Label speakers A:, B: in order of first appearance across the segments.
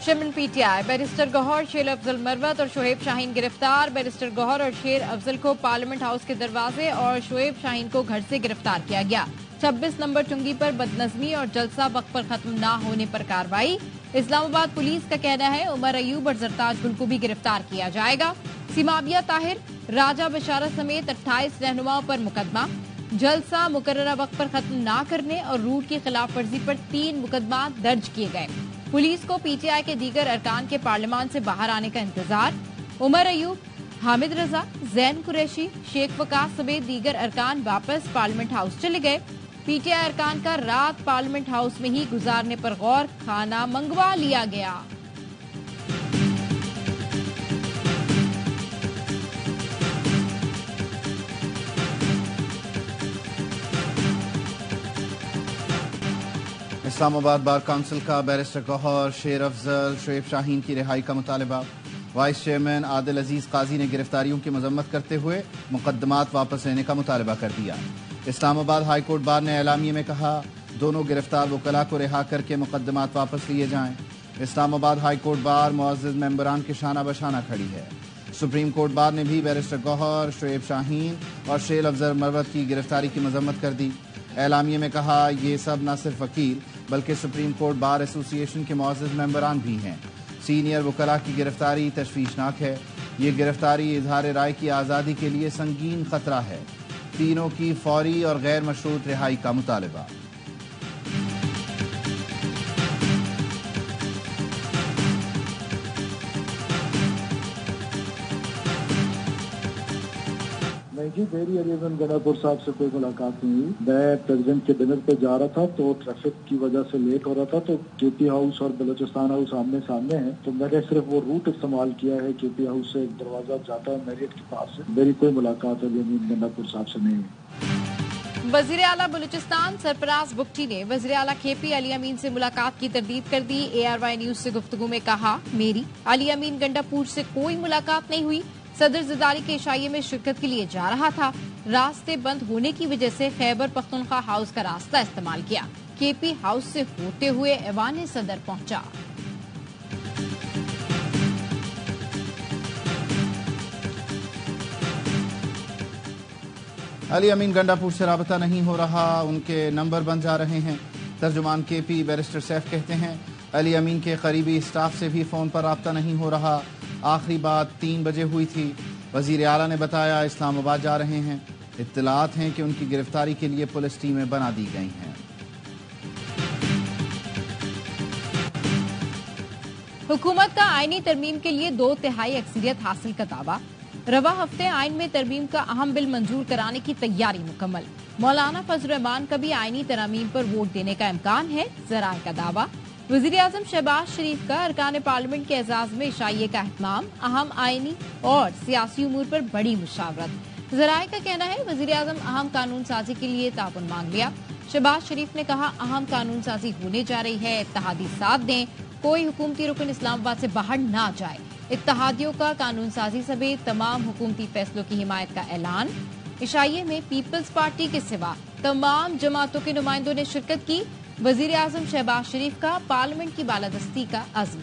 A: شمن پی T آئی barrister گوہر، شیر افضل مروت اور شعیب شاہین گرفتار۔ بیرسٹر گوہر اور شیر افضل کو پارلیمنٹ ہاؤس کے دروازے اور شعیب شاہین کو گھر سے گرفتار کیا گیا۔ 26 نمبر چنگی پر بدنظمی اور جلسہ وقت پر ختم نہ ہونے پر کارروائی۔ اسلام آباد پولیس کا کہنا ہے عمر ایوب اور زرتاج گل کو بھی گرفتار کیا جائے گا۔ سیمابیہ طاہر، راجہ بشارت سمیت 28 رہنماؤں پر مقدمہ۔ جلسہ مقررہ وقت پر ختم نہ کرنے اور روٹ کی خلاف ورزی پر 3 مقدمات درج کیے گئے۔ پولیس کو پی ٹی آئی کے دیگر ارکان کے پارلیمان سے باہر آنے کا انتظار۔ عمر ایوب، حامد رضا، زین قریشی، شیخ وقاص سمیت دیگر ارکان واپس پارلیمنٹ ہاؤس چلے گئے۔ پی ٹی آئی ارکان کا رات پارلیمنٹ ہاؤس میں ہی گزارنے پر غور، کھانا منگوا لیا گیا۔
B: اسلام آباد بار کونسل کا بیرسٹر گوہر، شیر افضل، شعیب شاہین کی رہائی کا مطالبہ۔ وائس چیئرمین عادل عزیز قاضی نے گرفتاریوں کی مذمت کرتے ہوئے مقدمات واپس لینے کا مطالبہ کر دیا۔ اسلام آباد ہائی کورٹ بار نے اعلامیے میں کہا دونوں گرفتار وکلاء کو رہا کر کے مقدمات واپس لیے جائیں۔ اسلام آباد ہائی کورٹ بار معزز ممبران کے شانہ بشانہ کھڑی ہے۔ سپریم کورٹ بار نے بھی بیرسٹر گوہر، شعیب شاہین اور شیر افضل مروت کی گرفتاری کی مذمت کر دی۔ اعلامیے میں کہا یہ سب نہ صرف وکیل بلکہ سپریم کورٹ بار ایسوسی ایشن کے معزز ممبران بھی ہیں۔ سینئر وکلاء کی گرفتاری تشویشناک ہے۔ یہ گرفتاری اظہار رائے کی آزادی کے لیے سنگین خطرہ ہے۔ تینوں کی فوری اور غیر مشروط رہائی کا مطالبہ۔
C: جی میری علی احمد گنڈا پور صاحب سے کوئی ملاقات نہیں ہوئی۔ میں پریزیڈنٹ کے ڈنر پہ جا رہا تھا تو ٹریفک کی وجہ سے لیٹ ہو رہا تھا، تو کے پی ہاؤس اور بلوچستان ہاؤس آمنے سامنے ہیں، تو میں نے صرف وہ روٹ استعمال کیا ہے۔ کے پی ہاؤس سے ایک دروازہ جاتا ہے میریٹ کے پاس سے۔ میری کوئی ملاقات علی احمد گنڈا پور صاحب سے نہیں ہے۔
A: وزیر اعلیٰ بلوچستان سرفراز بگٹی نے وزیر اعلیٰ کے پی علی امین سے ملاقات کی تردید کر دی۔ اے آر وائی نیوز سے گفتگو میں کہا میری علی امین گنڈا پور سے کوئی ملاقات نہیں ہوئی۔ صدر زرداری کے عشائیے میں شرکت کے لیے جا رہا تھا، راستے بند ہونے کی وجہ سے خیبر پختونخوا ہاؤس کا راستہ استعمال کیا۔ کے پی ہاؤس سے ہوتے ہوئے ایوان صدر پہنچا۔
B: علی امین گنڈا پور سے رابطہ نہیں ہو رہا، ان کے نمبر بند جا رہے ہیں۔ ترجمان کے پی بیرسٹر سیف کہتے ہیں علی امین کے قریبی اسٹاف سے بھی فون پر رابطہ نہیں ہو رہا۔ آخری بات 3 بجے ہوئی تھی۔ وزیر اعلیٰ نے بتایا اسلام آباد جا رہے ہیں۔ اطلاعات ہیں کہ ان کی گرفتاری کے لیے پولیس ٹیمیں بنا دی گئی ہیں۔
A: حکومت کا آئینی ترمیم کے لیے 2/3 اکثریت حاصل کا دعویٰ۔ رواں ہفتے آئین میں ترمیم کا اہم بل منظور کرانے کی تیاری مکمل۔ مولانا فضل الرحمان کا بھی آئینی ترامیم پر ووٹ دینے کا امکان ہے، ذرائع کا دعویٰ۔ وزیر اعظم شہباز شریف کا ارکان پارلیمنٹ کے اعزاز میں عشائیے کا اہتمام، اہم آئینی اور سیاسی امور پر بڑی مشاورت۔ ذرائع کا کہنا ہے وزیر اعظم اہم قانون سازی کے لیے تعاون مانگ لیا۔ شہباز شریف نے کہا اہم قانون سازی ہونے جا رہی ہے، اتحادی ساتھ دیں، کوئی حکومتی رکن اسلام آباد سے باہر نہ جائے۔ اتحادیوں کا قانون سازی سمیت تمام حکومتی فیصلوں کی حمایت کا اعلان۔ عشائیے میں پیپلز پارٹی کے سوا تمام جماعتوں کے نمائندوں نے شرکت کی۔ وزیر اعظم شہباز شریف کا پارلیمنٹ کی بالادستی کا عزم۔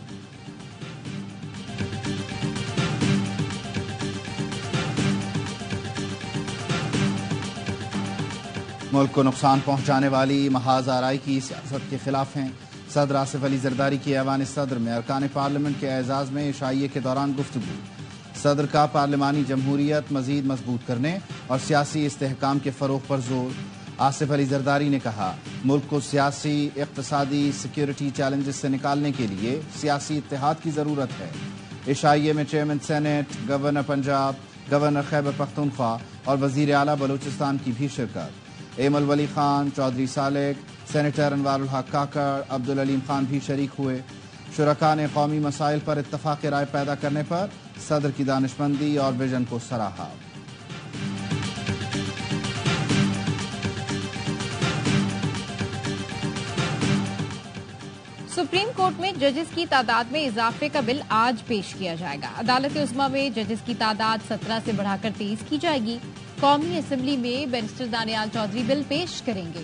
B: ملک کو نقصان پہنچانے والی محاذ آرائی کی سیاست کے خلاف ہیں۔ صدر آصف علی زرداری کی ایوان صدر میں ارکان پارلیمنٹ کے اعزاز میں عشائیے کے دوران گفتگو۔ صدر کا پارلیمانی جمہوریت مزید مضبوط کرنے اور سیاسی استحکام کے فروغ پر زور۔ آصف علی زرداری نے کہا ملک کو سیاسی، اقتصادی، سیکیورٹی چیلنجز سے نکالنے کے لیے سیاسی اتحاد کی ضرورت ہے۔ عشائیے میں chairman senate, governor Punjab, governor Khyber Pakhtunkhwa اور وزیر اعلیٰ بلوچستان کی بھی شرکت۔ ایمل ولی خان، چودھری سالک، سینیٹر انوار الحق کاکڑ، عبدالعلیم خان بھی شریک ہوئے۔ شرکاء نے قومی مسائل پر اتفاق رائے پیدا کرنے پر صدر کی دانشمندی اور ویژن کو سراہا۔
A: سپریم کورٹ میں ججز کی تعداد میں اضافے کا بل آج پیش کیا جائے گا۔ عدالت عظمیٰ میں ججز کی تعداد 17 سے بڑھا کر 23 کی جائے گی۔ قومی اسمبلی میں بیرسٹر دانیال چودھری بل پیش کریں گے۔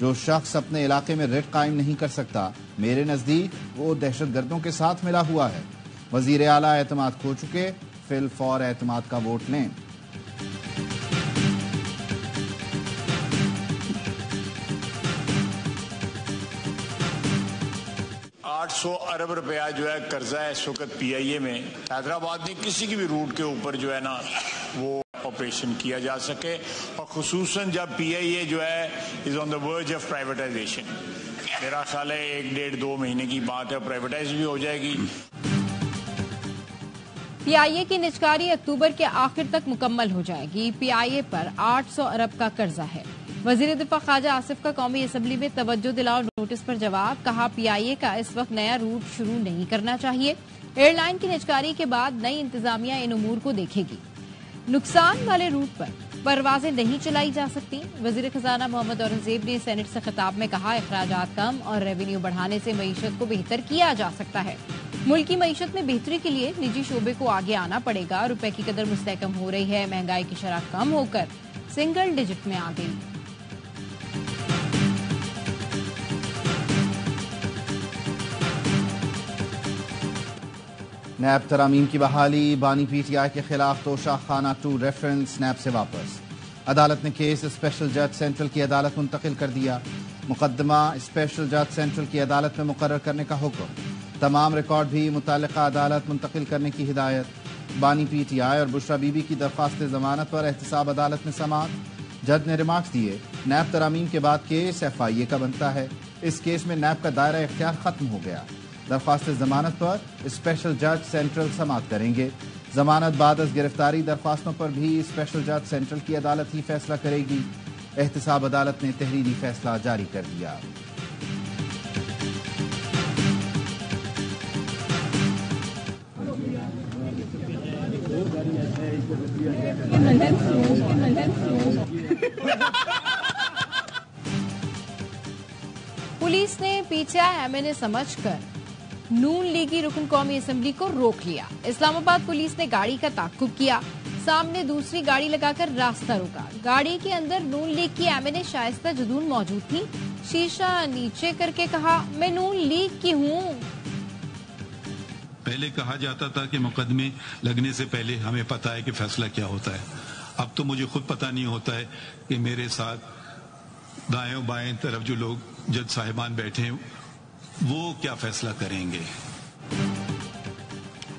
B: جو شخص اپنے علاقے میں ریٹ قائم نہیں کر سکتا میرے نزدیک وہ دہشت گردوں کے ساتھ ملا ہوا ہے۔ وزیر اعلیٰ اعتماد کھو چکے، فی الفور اعتماد کا ووٹ لیں۔
D: 800 ارب روپیہ جو ہے قرضہ ہے اس وقت پی آئی اے میں، حیدرآباد میں کسی کی بھی روٹ کے اوپر جو ہے نا وہ آپریشن کیا جا سکے، اور خصوصاً جب پی آئی اے جو ہے از آن دا ورج آف پرائیویٹائزیشن۔ میرا خیال ہے 1-1.5-2 مہینے کی بات ہے، پرائیویٹائز بھی ہو جائے گی۔
A: پی آئی اے کی نجکاری اکتوبر کے آخر تک مکمل ہو جائے گی۔ پی آئی اے پر 800 ارب کا قرضہ ہے۔ وزیر دفاع خواجہ آصف کا قومی اسمبلی میں توجہ دلاؤ نوٹس پر جواب، کہا پی آئی اے کا اس وقت نیا روٹ شروع نہیں کرنا چاہیے۔ ایئر لائن کی نجکاری کے بعد نئی انتظامیہ ان امور کو دیکھے گی۔ نقصان والے روٹ پر پروازیں نہیں چلائی جا سکتی۔ وزیر خزانہ محمد اورنگزیب نے سینٹ سے خطاب میں کہا، اخراجات کم اور ریونیو بڑھانے سے معیشت کو بہتر کیا جا سکتا ہے۔ ملک کی معیشت میں بہتری کے لیے نجی شعبے کو آگے آنا پڑے گا۔ روپے کی قدر مستحکم ہو رہی ہے، مہنگائی کی شرح کم ہو کر سنگل ڈیجٹ میں آ گئی۔
B: نیب ترامیم کی بحالی، بانی پی ٹی آئی کے خلاف توشہ خانہ 2 ریفرنس نیب سے واپس۔ عدالت نے کیس اسپیشل جج سینٹرل کی عدالت منتقل کر دیا۔ مقدمہ اسپیشل جج سینٹرل کی عدالت میں مقرر کرنے کا حکم، تمام ریکارڈ بھی متعلقہ عدالت منتقل کرنے کی ہدایت۔ بانی پی ٹی آئی اور بشرا بی بی کی درخواست ضمانت پر احتساب عدالت میں سماعت۔ جج نے ریمارکس دیے، نیب ترامیم کے بعد کیس ایف آئی اے کا بنتا ہے، اس کیس میں نیب کا دائرہ اختیار ختم ہو گیا۔ درخواست ضمانت پر اسپیشل جج سینٹرل سماعت کریں گے۔ ضمانت بعد از گرفتاری درخواستوں پر بھی اسپیشل جج سینٹرل کی عدالت ہی فیصلہ کرے گی۔ احتساب عدالت نے تحریری فیصلہ جاری کر دیا۔
A: پولیس نے P T I M N A سمجھ کر نون لیگی رکن قومی اسمبلی کو روک لیا۔ اسلام آباد پولیس نے گاڑی کا تعاقب کیا، سامنے دوسری گاڑی لگا کر راستہ روکا۔ گاڑی کے اندر نون لیگ کی ایم این اے شائستہ جدون موجود تھی۔ شیشہ نیچے کر کے کہا، میں نون لیگ کی ہوں۔
E: پہلے کہا جاتا تھا کہ مقدمے لگنے سے پہلے ہمیں پتا ہے کہ فیصلہ کیا ہوتا ہے، اب تو مجھے خود پتا نہیں ہوتا ہے کہ میرے ساتھ دائیں بائیں طرف جو لوگ جج صاحبان بیٹھے ہیں وہ کیا فیصلہ کریں گے۔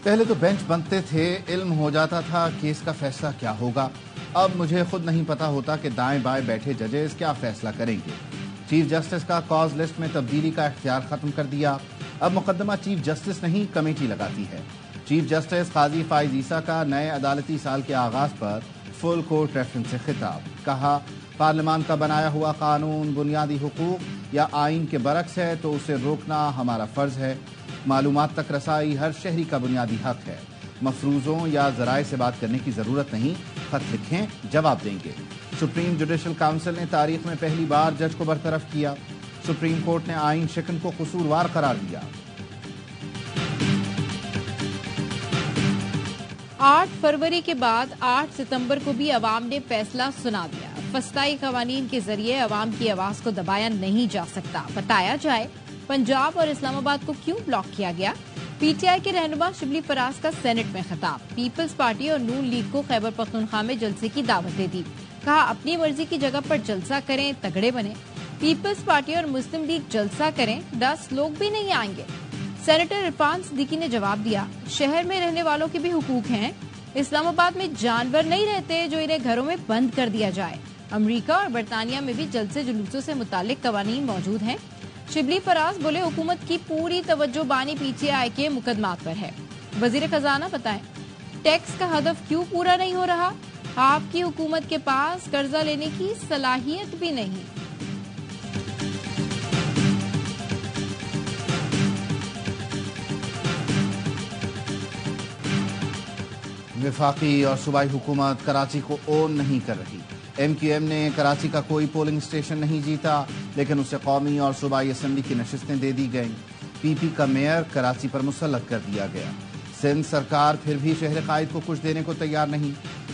B: پہلے تو بینچ بنتے تھے، علم ہو جاتا تھا کیس کا فیصلہ کیا ہوگا، اب مجھے خود نہیں پتا ہوتا کہ دائیں بائیں بیٹھے ججز کیا فیصلہ کریں گے۔ چیف جسٹس کا کاز لسٹ میں تبدیلی کا اختیار ختم کر دیا، اب مقدمہ چیف جسٹس نہیں کمیٹی لگاتی ہے۔ چیف جسٹس قاضی فائز عیسیٰ کا نئے عدالتی سال کے آغاز پر فل کورٹ ریفرنس سے خطاب، کہا پارلیمان کا بنایا ہوا قانون بنیادی حقوق یا آئین کے برعکس ہے تو اسے روکنا ہمارا فرض ہے۔ معلومات تک رسائی ہر شہری کا بنیادی حق ہے، مفروضوں یا ذرائع سے بات کرنے کی ضرورت نہیں، خط لکھیں جواب دیں گے۔ سپریم جوڈیشل کونسل نے تاریخ میں پہلی بار جج کو برطرف کیا۔ سپریم کورٹ نے آئین شکن کو قصوروار قرار دیا۔
A: 8 فروری کے بعد 8 ستمبر کو بھی عوام نے فیصلہ سنا دیا۔ فسطائی قوانین کے ذریعے عوام کی آواز کو دبایا نہیں جا سکتا۔ بتایا جائے پنجاب اور اسلام آباد کو کیوں بلاک کیا گیا۔ پی ٹی آئی کے رہنما شبلی فراز کا سینٹ میں خطاب، پیپلز پارٹی اور نون لیگ کو خیبر پختونخوا میں جلسے کی دعوت دے دی، کہا اپنی مرضی کی جگہ پر جلسہ کریں، تگڑے بنیں۔ پیپلز پارٹی اور مسلم لیگ جلسہ کریں، 10 لوگ بھی نہیں آئیں گے۔ سینیٹر عرفان صدیقی نے جواب دیا، شہر میں رہنے والوں کے بھی حقوق ہیں، اسلام آباد میں جانور نہیں رہتے جو انہیں گھروں میں بند کر دیا جائے۔ امریکہ اور برطانیہ میں بھی جلسے جلوسوں سے متعلق قوانین موجود ہیں۔ شبلی فراز بولے حکومت کی پوری توجہ بانی پی ٹی آئی کے مقدمات پر ہے۔ وزیر خزانہ بتائیں ٹیکس کا ہدف کیوں پورا نہیں ہو رہا؟ آپ کی حکومت کے پاس قرضہ لینے کی صلاحیت بھی نہیں۔
B: وفاقی اور صوبائی حکومت کراچی کو اون نہیں کر رہی۔ ایم کیو ایم نے کراچی کا کوئی پولنگ اسٹیشن نہیں جیتا، لیکن اسے قومی اور صوبائی اسمبلی کی نشستیں دے دی گئیں۔ پی پی کا میئر کراچی پر مسلط کر دیا گیا۔ سندھ سرکار پھر بھی شہر قائد کو کچھ دینے کو تیار نہیں۔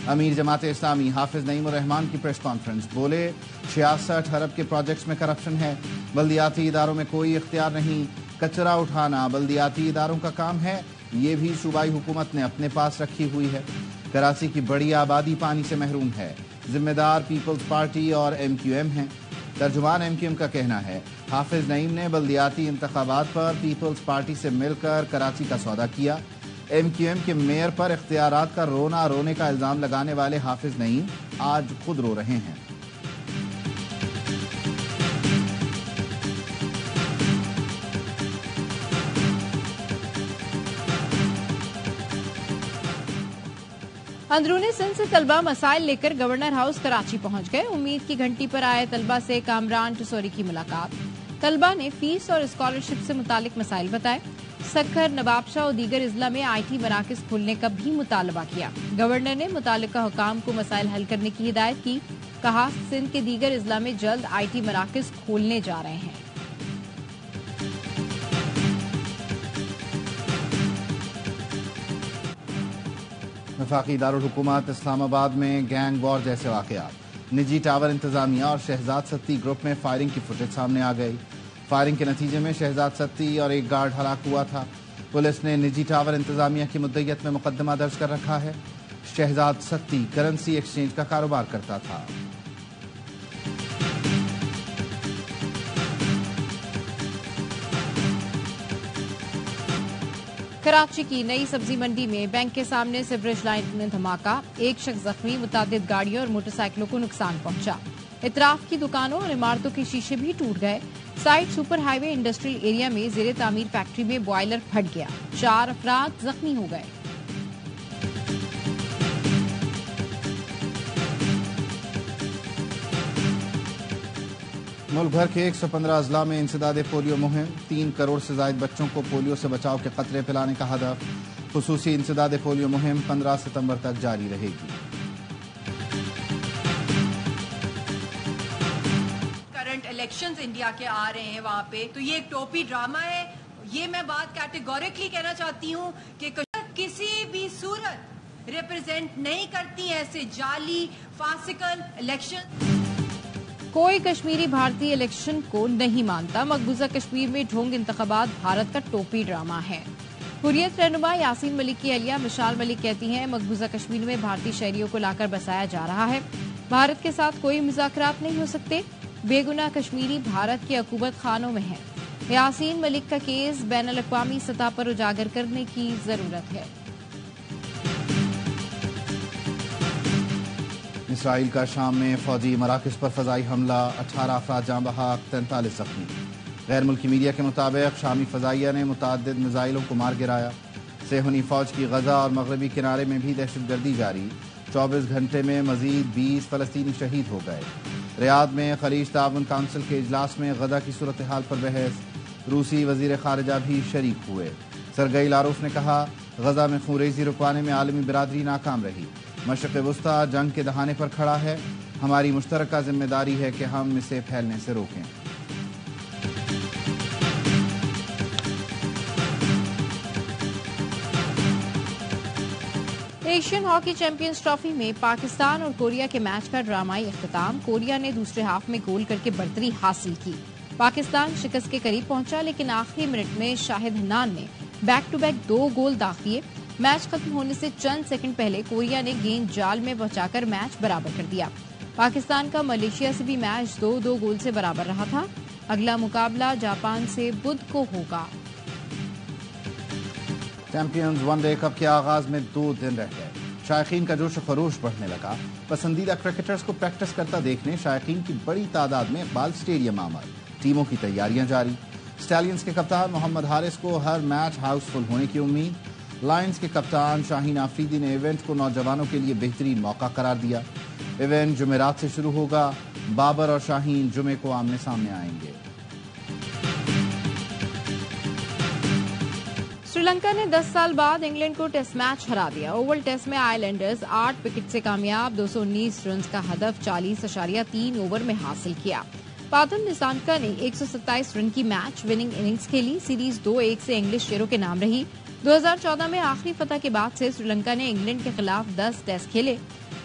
B: امیر جماعت اسلامی حافظ نعیم الرحمان کی پریس کانفرنس، بولے 66 ارب کے پروجیکٹس میں کرپشن ہے، بلدیاتی اداروں میں کوئی اختیار نہیں، کچرا اٹھانا بلدیاتی اداروں کا کام ہے، یہ بھی صوبائی حکومت نے اپنے پاس رکھی ہوئی ہے۔ کراچی کی بڑی آبادی پانی سے محروم ہے، ذمہ دار پیپلز پارٹی اور ایم کیو ایم ہیں۔ ترجمان ایم کیو ایم کا کہنا ہے حافظ نعیم نے بلدیاتی انتخابات پر پیپلز پارٹی سے مل کر کراچی کا سودا کیا۔ ایم کیو ایم کے میئر پر اختیارات کا رونے کا الزام لگانے والے حافظ نعیم آج خود رو رہے ہیں۔
A: اندرون سندھ سے طلبہ مسائل لے کر گورنر ہاؤس کراچی پہنچ گئے۔ امید کی گھنٹی پر آئے طلبہ سے کامران ٹسوری کی ملاقات۔ طلبہ نے فیس اور اسکالرشپ سے متعلق مسائل بتائے۔ سکھر، نواب شاہ اور دیگر اضلاع میں آئی ٹی مراکز کھولنے کا بھی مطالبہ کیا۔ گورنر نے متعلقہ حکام کو مسائل حل کرنے کی ہدایت کی، کہا سندھ کے دیگر اضلاع میں جلد آئی ٹی مراکز کھولنے جا رہے ہیں۔
B: وفاقی دارالحکومت اسلام آباد میں گینگ وار جیسے واقعات، نجی ٹاور انتظامیہ اور شہزاد ستی گروپ میں فائرنگ کی فوٹیج سامنے آ گئی۔ فائرنگ کے نتیجے میں شہزاد ستی اور ایک گارڈ ہلاک ہوا تھا۔ پولیس نے نجی ٹاور انتظامیہ کی مدعیت میں مقدمہ درج کر رکھا ہے۔ شہزاد ستی کرنسی ایکسچینج کا کاروبار کرتا تھا۔
A: کراچی کی نئی سبزی منڈی میں بینک کے سامنے سیوریج لائن میں دھماکہ، ایک شخص زخمی، متعدد گاڑیوں اور موٹر سائیکلوں کو نقصان پہنچا۔ اطراف کی دکانوں اور عمارتوں کے شیشے بھی ٹوٹ گئے۔ سائٹ سپر ہائی وے انڈسٹریل ایریا میں زیر تعمیر فیکٹری میں بوائلر پھٹ گیا، 4 افراد زخمی ہو گئے۔
B: ملک بھر کے 115 اضلاع میں انسداد پولیو مہم، 3 کروڑ سے زائد بچوں کو پولیو سے بچاؤ کے قطرے پلانے کا ہدف۔ خصوصی انسداد پولیو مہم 15 ستمبر تک جاری رہے گی۔
F: کرنٹ الیکشنز انڈیا کے آ رہے ہیں وہاں پہ، تو یہ ایک ٹوپی ڈرامہ ہے۔ یہ میں بات کیٹیگوریکلی کہنا چاہتی ہوں کہ کسی بھی صورت ریپرزینٹ نہیں کرتی ایسے جعلی فاسقن الیکشن۔
A: کوئی کشمیری بھارتی الیکشن کو نہیں مانتا، مقبوضہ کشمیر میں ڈھونگ انتخابات بھارت کا ٹوپی ڈرامہ ہے۔ حریت رہنما یاسین ملک کی اہلیہ مشال ملک کہتی ہیں مقبوضہ کشمیر میں بھارتی شہریوں کو لا کر بسایا جا رہا ہے، بھارت کے ساتھ کوئی مذاکرات نہیں ہو سکتے، بے گناہ کشمیری بھارت کے عقوبت خانوں میں ہیں۔ یاسین ملک کا کیس بین الاقوامی سطح پر اجاگر کرنے کی ضرورت ہے۔
B: اسرائیل کا شام میں فوجی مراکز پر فضائی حملہ، 18 افراد جاں بحق، 43 زخمی۔ غیر ملکی میڈیا کے مطابق شامی فضائیہ نے متعدد میزائلوں کو مار گرایا۔ صہیونی فوج کی غزہ اور مغربی کنارے میں بھی دہشت گردی جاری، 24 گھنٹے میں مزید 20 فلسطینی شہید ہو گئے۔ ریاض میں خلیج تعاون کونسل کے اجلاس میں غزہ کی صورتحال پر بحث، روسی وزیر خارجہ بھی شریک ہوئے۔ سرگئی لاروف نے کہا غزہ میں خونریزی رکوانے میں عالمی برادری ناکام رہی، مشرق وسطیٰ جنگ کے دہانے پر کھڑا ہے، ہماری مشترکہ ذمہ داری ہے کہ ہم اسے پھیلنے سے روکیں۔
A: ایشین ہاکی چیمپئنز ٹرافی میں پاکستان اور کوریا کے میچ کا ڈرامائی اختتام، کوریا نے دوسرے ہاف میں گول کر کے برتری حاصل کی۔ پاکستان شکست کے قریب پہنچا لیکن آخری منٹ میں شاہد حنان نے بیک ٹو بیک 2 گول داغ دیے۔ میچ ختم ہونے سے چند سیکنڈ پہلے کوریا نے گیند جال میں پہنچا کر میچ برابر کر دیا۔ پاکستان کا ملیشیا سے بھی میچ 2-2 گول سے برابر رہا تھا۔ اگلا مقابلہ جاپان سے بدھ کو ہوگا۔
B: چیمپئنز ون ڈے کپ کے آغاز میں 2 دن رہ گئے، شائقین کا جوش و خروش بڑھنے لگا۔ پسندیدہ کرکٹرز کو پریکٹس کرتا دیکھنے شائقین کی بڑی تعداد میں اقبال اسٹیڈیم آمد، ٹیموں کی تیاریاں جاری۔ اسٹیلینز کے کپتان محمد حارث کو ہر میچ ہاؤس فل ہونے کی امید۔ لائنز کے کپتان شاہین آفریدی نے ایونٹ کو نوجوانوں کے لیے بہترین موقع قرار دیا۔ ایونٹ جمعرات سے شروع ہوگا، بابر اور شاہین جمعے کو آمنے سامنے آئیں گے۔
A: سری لنکا نے 10 سال بعد انگلینڈ کو ٹیسٹ میچ ہرا دیا۔ اوول ٹیسٹ میں آئی لینڈرز 8 وکٹ سے کامیاب، 219 رنز کا ہدف 40.3 اوور میں حاصل کیا۔ پادم نسانکا نے 127 رن کی میچ وننگ اننگز کھیلی۔ سیریز 2-1 سے انگلش شیروں کے نام رہی۔ 2014 میں آخری فتح کے بعد سے سری لنکا نے انگلینڈ کے خلاف 10 ٹیسٹ کھیلے۔